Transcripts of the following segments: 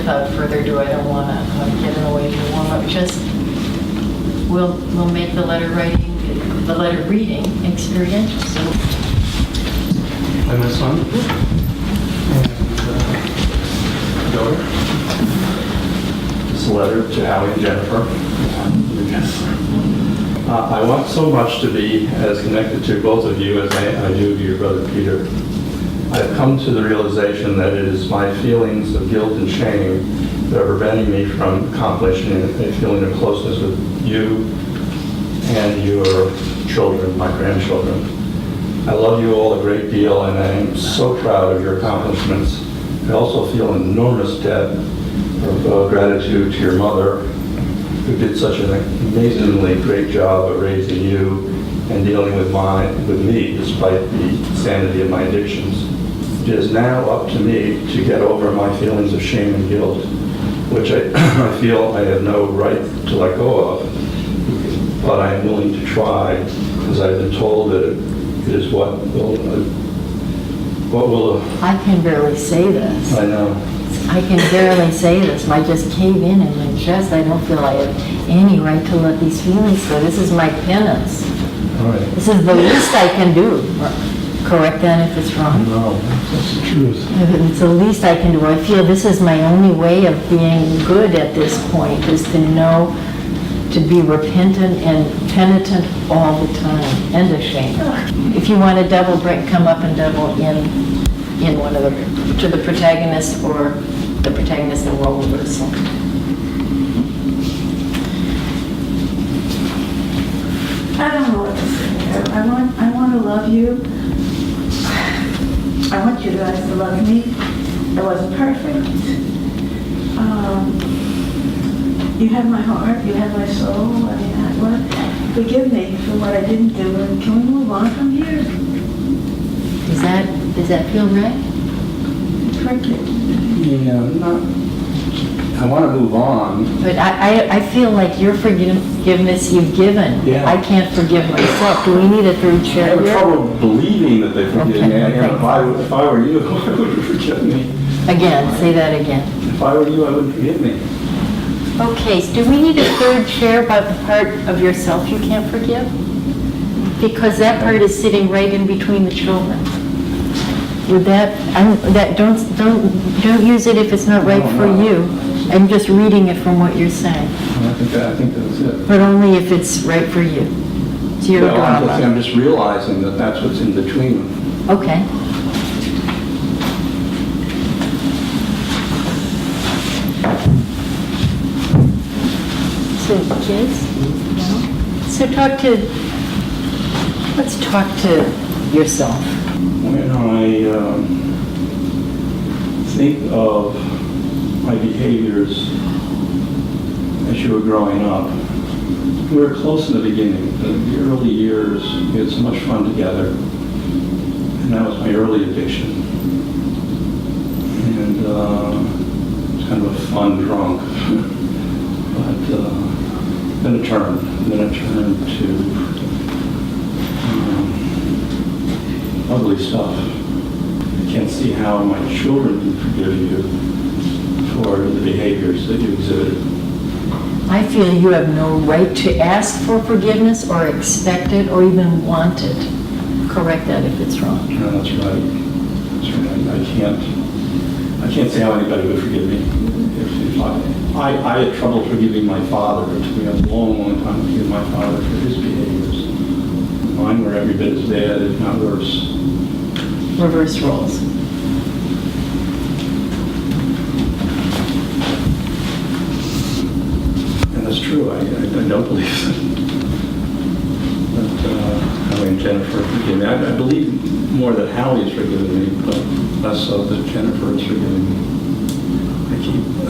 without further ado, I don't want to get in the way of your warm-up. Just we'll make the letter reading experiential. So. Hi, my son and daughter. This letter to Howie and Jennifer. I want so much to be as connected to both of you as I do to your brother Peter. I've come to the realization that it is my feelings of guilt and shame that are preventing me from accomplishing a feeling of closeness with you and your children, my grandchildren. I love you all a great deal, and I am so proud of your accomplishments. I also feel an enormous debt of gratitude to your mother, who did such an amazingly great job of raising you and dealing with me despite the insanity of my addictions. It is now up to me to get over my feelings of shame and guilt, which I feel I have no right to let go of, but I am willing to try, because I've been told that it is what will. I can barely say this. I know. I can barely say this. I just cave in my chest. I don't feel I have any right to let these feelings go. This is my penance. All right. This is the least I can do. Correct that if it's wrong. No, that's the truth. It's the least I can do. I feel this is my only way of being good at this point, is to know, to be repentant and penitent all the time, and ashamed. If you want to double break, come up and double in one of the, to the protagonist or the protagonist in role reversal. I don't know what to say here. I want to love you. I want you guys to love me. I wasn't perfect. You have my heart. You have my soul. I mean, forgive me for what I didn't do, and can we move on from here? Does that feel right? Cricket. Yeah, I want to move on. But I feel like your forgiveness you've given. Yeah. I can't forgive myself. Do we need a third I chair have here? trouble believing that they forgive Okay, me. thanks. If I were you, I wouldn't forgive me. Again, say that again. If I were you, I wouldn't forgive me. Okay, so do we need a third chair about the part of yourself you can't forgive? Because that part is sitting right in between the children. Would don't use it if it's not right for you. I'm just reading it from what you're saying. I think that's it. But only if it's right for you. It's your drama. I'm just realizing that that's what's in between them. Okay. So kids? No? So let's talk to yourself. When I think of my behaviors as you were growing up, we were close in the beginning. The early years, we had so much fun together. And that was my early addiction. And it was kind of a fun drunk. But then it turned. To ugly stuff. I can't see how my children can forgive you for the behaviors that you exhibited. I feel you have no right to ask for forgiveness or expect it or even want it. Correct that if it's wrong. No, that's right. That's right. I can't say how anybody would forgive me. If I had trouble forgiving my father. It took me a long, long time to forgive my father for his behaviors. Mine were every bit as bad, if not worse. Reverse roles. And that's true. I don't believe that Howie and Jennifer forgive me. I believe more that Howie has forgiven me, but less so that Jennifer has forgiven me.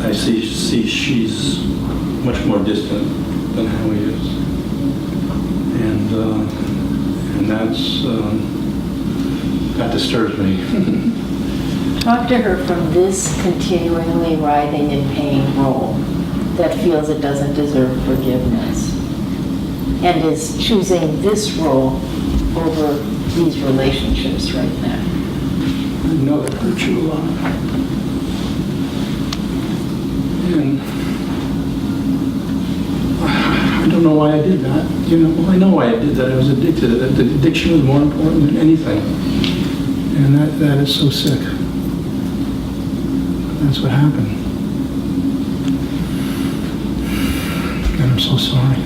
I see she's much more distant than Howie is, and that disturbs me. Talk to her from this continually writhing in pain role that feels it doesn't deserve forgiveness and is choosing this role over these relationships right now. I know it hurts you a lot. I don't know why I did that. You know, well, I know why I did that. I was addicted. The addiction was more important than anything. And that is so sick. That's what happened. And I'm so sorry.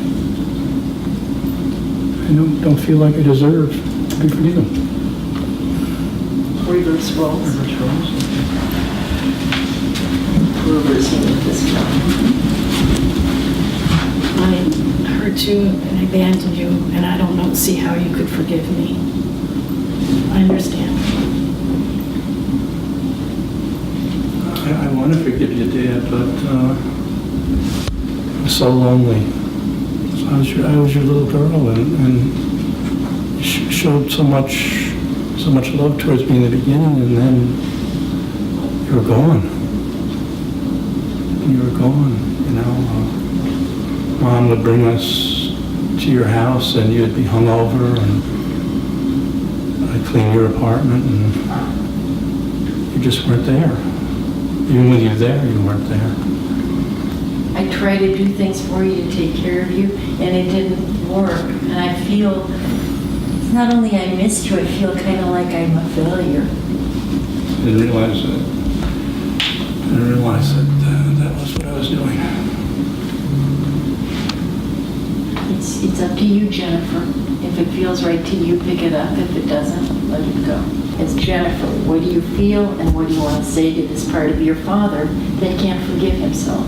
I don't feel like I deserve to be forgiven. Reverse roles. Reverse roles. Reversing it this time. I hurt you and abandoned you, and I don't see how you could forgive me. I understand. I want to forgive you, Dad, but I'm so lonely. So I was your little girl, and you showed so much love towards me in the beginning, and then you were gone. You were gone, you know. Mom would bring us to your house, and you'd be hungover, and I'd clean your apartment, and you just weren't there. Even with you there, you weren't there. I try to do things for you to take care of you, and it didn't work. And I feel, it's not only I missed you, I feel kind of like I'm a failure. Didn't realize that. Didn't realize that that was what I was doing. It's up to you, Jennifer. If it feels right to you, pick it up. If it doesn't, let it go. It's Jennifer. What do you feel and what do you want to say to this part of your father that can't forgive himself?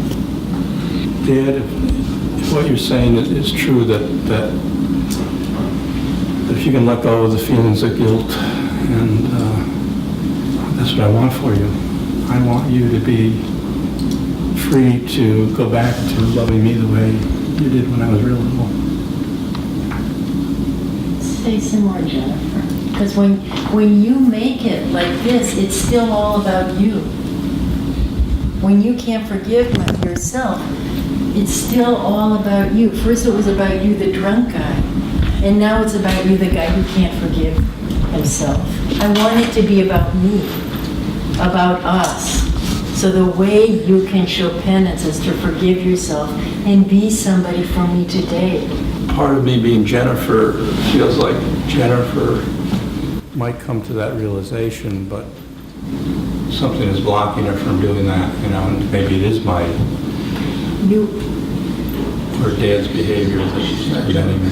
Dad, if what you're saying is true, that if you can let go of the feelings of guilt, and that's what I want for you. I want you to be free to go back to loving me the way you did when I was real little. Say some more, Jennifer. Because when you make it like this, it's still all about you. When you can't forgive yourself, it's still all about you. First it was about you, the drunk guy, and now it's about you, the guy who can't forgive himself. I want it to be about me, about us. So the way you can show penance is to forgive yourself and be somebody for me today. Part of me being Jennifer feels like Jennifer might come to that realization, but something is blocking her from doing that, you know, and maybe it is my or Dad's behavior that she's presenting me.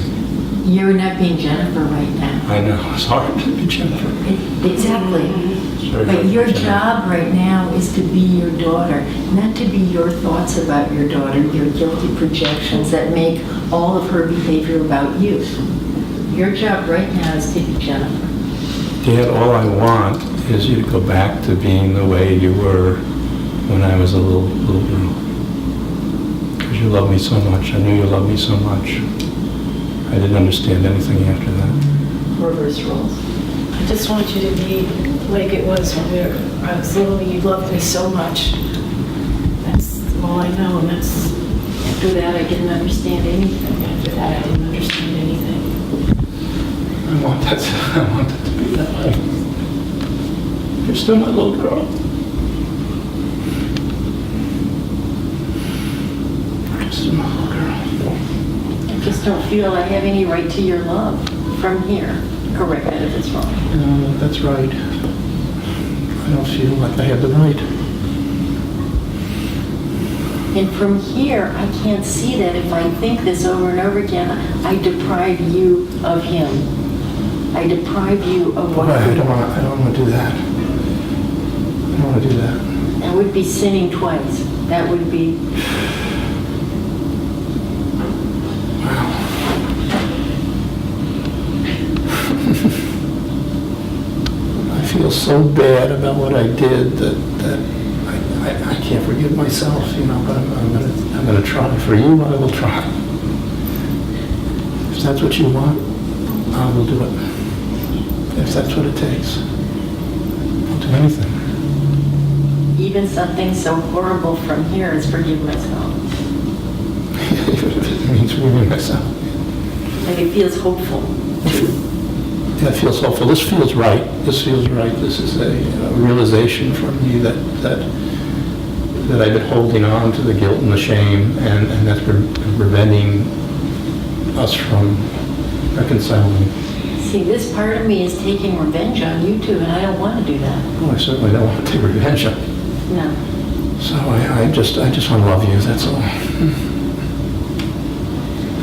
You're not being Jennifer right now. I know, it's hard to be Jennifer. Exactly. It's very hard But to be your Jennifer. job right now is to be your daughter, not to be your thoughts about your daughter, your guilty projections that make all of her behavior about you. Your job right now is to be Jennifer. Dad, all I want is you to go back to being the way you were when I was a little girl. Because you loved me so much. I knew you loved me so much. I didn't understand anything after that. Reverse roles. I just want you to be like it was when I was little. You loved me so much. That's all I know, and that's, After that, I didn't understand anything. after that, I didn't understand anything. I want that to be that way. You're still my little girl. You're still my little girl. I just don't feel I have any right to your love from here. Correct that if it's wrong. No, that's right. I don't feel like I have the right. And from here, I can't see that if I think this over and over again, I deprive you of him. I deprive you of what I you don't want. want to do that. I don't want to do that. That would be sinning twice. That would be, I feel so bad about what I did that I can't forgive myself, you know, but I'm gonna try. For you, I will try. If that's what you want, I will do it. If that's what it takes, I'll do anything. even something so horrible from here is forgive myself. If it means forgiving myself. Like it feels hopeful. Yeah, it feels hopeful. This feels right. This feels right. This is a realization for me that that I've been holding on to the guilt and the shame, and that's been preventing us from reconciling. See, this part of me is taking revenge on you two, and I don't want to do that. Well, I certainly don't want to take revenge on you. No. So I just want to love you, that's all.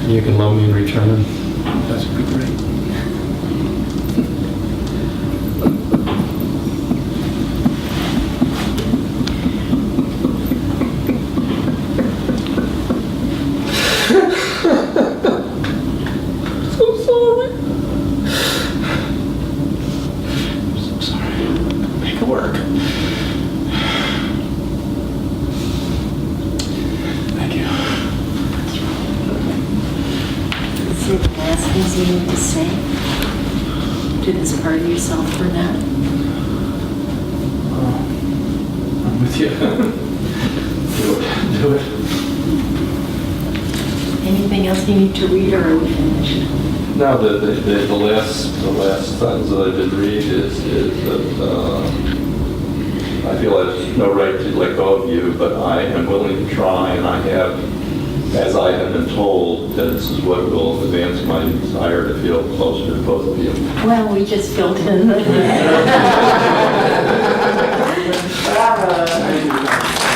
And you can love me in return. That would be great. Is it the last things you need to say to this part of yourself for now? I'm with you. Do it. Anything else you need to read, or are we finished? No, the last sentence that I did read is that I feel I have no right to let go of you, but I am willing to try, and I have, as I have been told, that this is what will advance my desire to feel closer to both of you. Well, we just filled in the... Thank you.